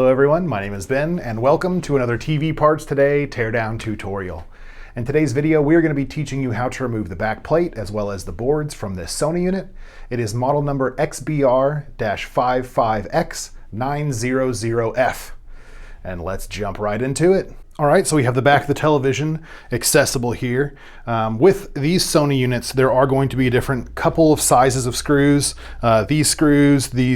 Hello everyone, my name is Ben and welcome to another TV Parts Today teardown tutorial. In today's video we are going to be teaching you how to remove the back plate as well as the boards from this Sony unit. It is model number XBR-55X900F. And let's jump right into it. Alright, so we have the back of the television accessible here. With these Sony units, there are going to be a different couple of sizes of screws. These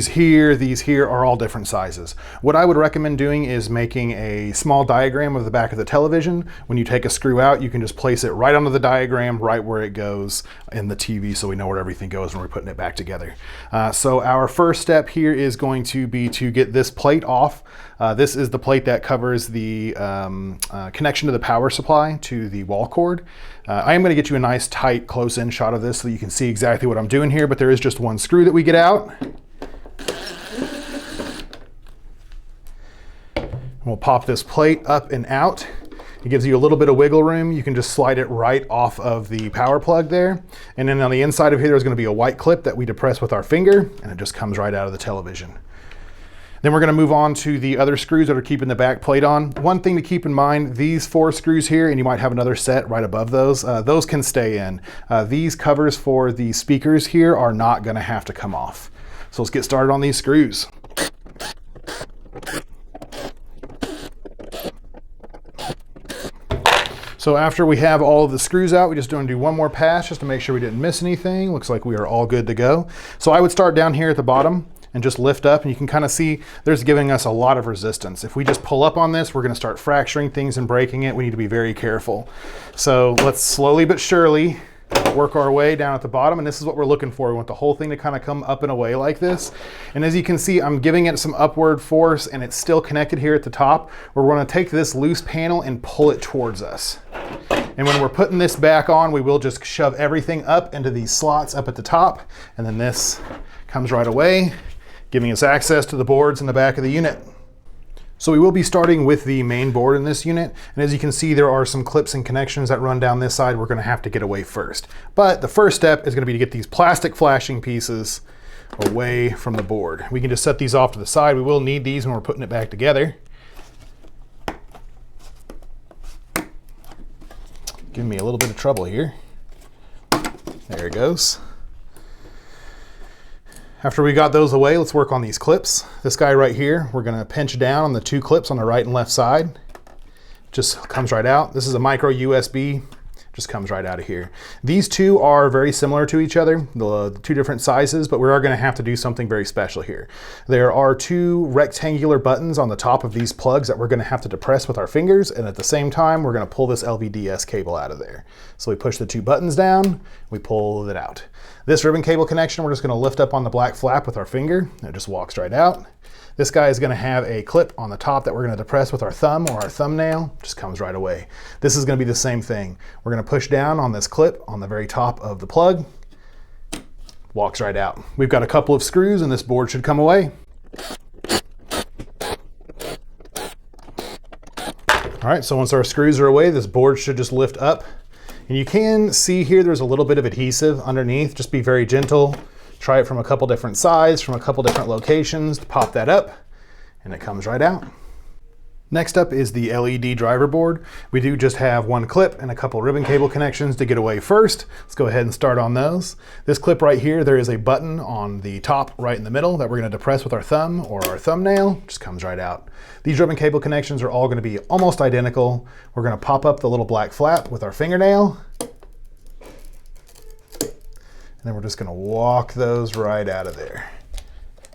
here are all different sizes. What I would recommend doing is making a small diagram of the back of the television. When you take a screw out, you can just place it right onto the diagram, right where it goes in the TV, so we know where everything goes when we're putting it back together. So our first step here is going to be to get this plate off. This is the plate that covers the connection to the power supply to the wall cord. I am going to get you a nice tight close-in shot of this so that you can see exactly what I'm doing here, but there is just one screw that we get out. And we'll pop this plate up and out. It gives you a little bit of wiggle room. You can just slide it right off of the power plug there. And then on the inside of here, there's going to be a white clip that we depress with our finger, and it just comes right out of the television. Then we're going to move on to the other screws that are keeping the back plate on. One thing to keep in mind, these 4 screws here, and you might have another set right above those can stay in. These covers for the speakers here are not going to have to come off. So let's get started on these screws. So after we have all of the screws out, we just want to do one more pass just to make sure we didn't miss anything. Looks like we are all good to go. So I would start down here at the bottom and just lift up, and you can kind of see there's giving us a lot of resistance. If we just pull up on this, we're going to start fracturing things and breaking it. We need to be very careful. So let's slowly but surely work our way down at the bottom, and this is what we're looking for. We want the whole thing to kind of come up and away like this. And as you can see, I'm giving it some upward force, and it's still connected here at the top. We're going to take this loose panel and pull it towards us. And when we're putting this back on, we will just shove everything up into these slots up at the top, and then this comes right away, giving us access to the boards in the back of the unit. So we will be starting with the main board in this unit, and as you can see there are some clips and connections that run down this side we're going to have to get away first. But the first step is going to be to get these plastic flashing pieces away from the board. We can just set these off to the side. We will need these when we're putting it back together. Giving me a little bit of trouble here. There it goes. After we got those away, let's work on these clips. This guy right here, we're going to pinch down on the 2 clips on the right and left side. Just comes right out. This is a micro USB, just comes right out of here. These 2 are very similar to each other, the 2 different sizes, but we are going to have to do something very special here. There are 2 rectangular buttons on the top of these plugs that we're going to have to depress with our fingers, and at the same time, we're going to pull this LVDS cable out of there. So we push the 2 buttons down, we pull it out. This ribbon cable connection, we're just going to lift up on the black flap with our finger, and it just walks right out. This guy is going to have a clip on the top that we're going to depress with our thumb or our thumbnail, just comes right away. This is going to be the same thing. We're going to push down on this clip on the very top of the plug, walks right out. We've got a couple of screws and this board should come away. All right, so once our screws are away, this board should just lift up. And you can see here there's a little bit of adhesive underneath. Just be very gentle. Try it from a couple different sides, from a couple different locations to pop that up, and it comes right out. Next up is the LED driver board. We do just have 1 clip and a couple ribbon cable connections to get away first. Let's go ahead and start on those. This clip right here, there is a button on the top right in the middle that we're going to depress with our thumb or our thumbnail, just comes right out. These ribbon cable connections are all going to be almost identical. We're going to pop up the little black flap with our fingernail, and then we're just going to walk those right out of there.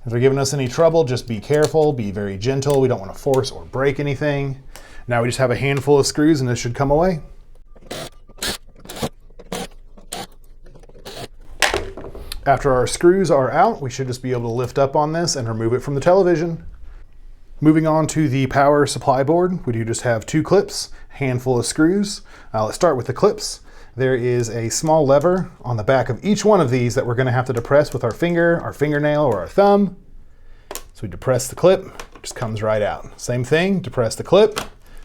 If they're giving us any trouble, just be careful, be very gentle. We don't want to force or break anything. Now we just have a handful of screws and this should come away. After our screws are out, we should just be able to lift up on this and remove it from the television. Moving on to the power supply board, we do just have 2 clips, a handful of screws. Let's start with the clips. There is a small lever on the back of each one of these that we're going to have to depress with our finger, our fingernail, or our thumb. So we depress the clip, it just comes right out. Same thing, depress the clip,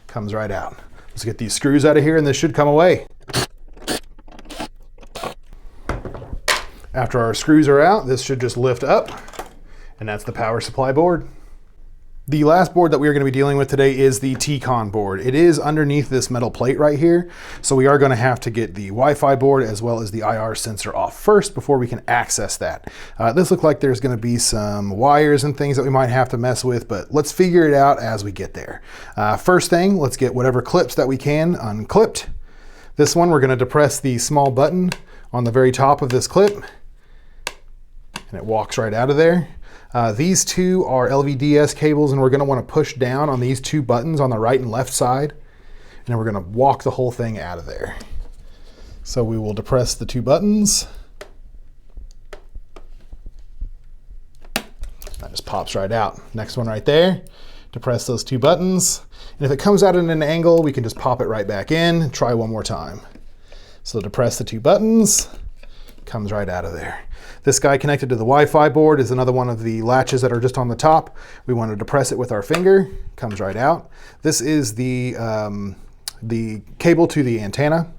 comes right out. Let's get these screws out of here and this should come away. After our screws are out, this should just lift up, and that's the power supply board. The last board that we are going to be dealing with today is the TCON board. It is underneath this metal plate right here, so we are going to have to get the Wi-Fi board as well as the IR sensor off first before we can access that. This looks like there's going to be some wires and things that we might have to mess with, but let's figure it out as we get there. First thing, let's get whatever clips that we can unclipped. This one, we're going to depress the small button on the very top of this clip, and it walks right out of there. These two are LVDS cables, and we're going to want to push down on these two buttons on the right and left side, and then we're going to walk the whole thing out of there. So we will depress the two buttons. That just pops right out. Next one right there, depress those two buttons, and if it comes out at an angle, we can just pop it right back in. Try one more time. So depress the two buttons, comes right out of there. This guy connected to the Wi-Fi board is another one of the latches that are just on the top. We want to depress it with our finger, comes right out. This is the cable to the antenna.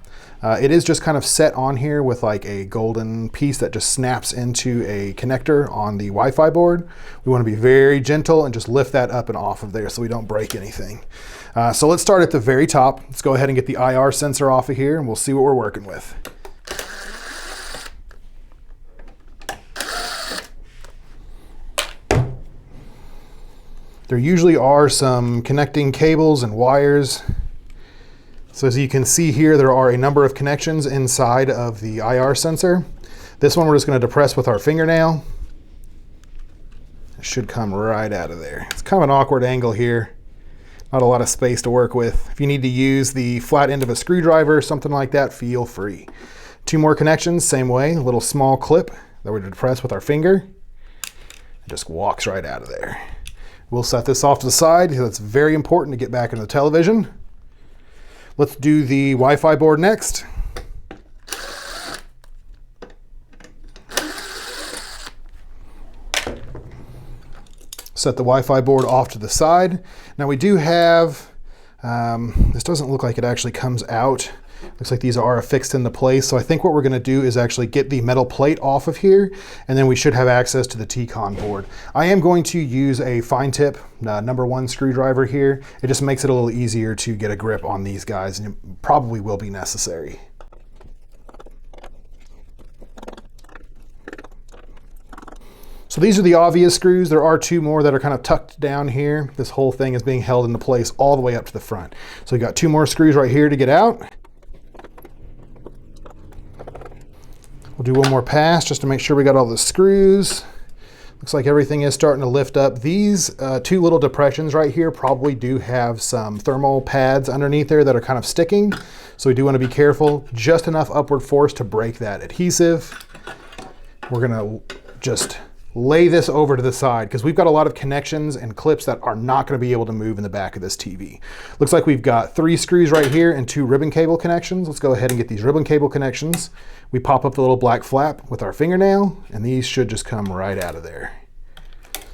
It is just kind of set on here with like a golden piece that just snaps into a connector on the Wi-Fi board. We want to be very gentle and just lift that up and off of there so we don't break anything. So let's start at the very top. Let's go ahead and get the IR sensor off of here and we'll see what we're working with. There usually are some connecting cables and wires. So as you can see here, there are a number of connections inside of the IR sensor. This one we're just going to depress with our fingernail. It should come right out of there. It's kind of an awkward angle here. Not a lot of space to work with. If you need to use the flat end of a screwdriver or something like that, feel free. Two more connections, same way, a little small clip that we're going to depress with our finger. It just walks right out of there. We'll set this off to the side because it's very important to get back into the television. Let's do the Wi-Fi board next. Set the Wi-Fi board off to the side. Now we do have, this doesn't look like it actually comes out. Looks like these are affixed into place. So I think what we're going to do is actually get the metal plate off of here, and then we should have access to the TCON board. I am going to use a fine tip #1 screwdriver here. It just makes it a little easier to get a grip on these guys, and it probably will be necessary. So these are the obvious screws. There are two more that are kind of tucked down here. This whole thing is being held into place all the way up to the front. So we got two more screws right here to get out. We'll do one more pass just to make sure we got all the screws. Looks like everything is starting to lift up. These two little depressions right here probably do have some thermal pads underneath there that are kind of sticking. So we do want to be careful. Just enough upward force to break that adhesive. We're going to just lay this over to the side because we've got a lot of connections and clips that are not going to be able to move in the back of this TV. Looks like we've got 3 screws right here and 2 ribbon cable connections. Let's go ahead and get these ribbon cable connections. We pop up the little black flap with our fingernail, and these should just come right out of there.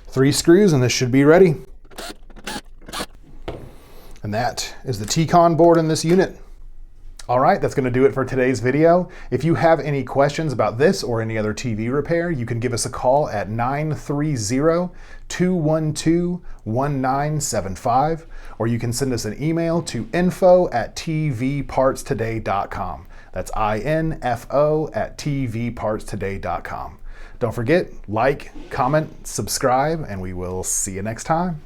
3 screws and this should be ready. And that is the TCON board in this unit. All right, that's going to do it for today's video. If you have any questions about this or any other TV repair, you can give us a call at 930-212-1975, or you can send us an email to info@tvpartstoday.com. That's info@tvpartstoday.com. Don't forget, like, comment, subscribe, and we will see you next time.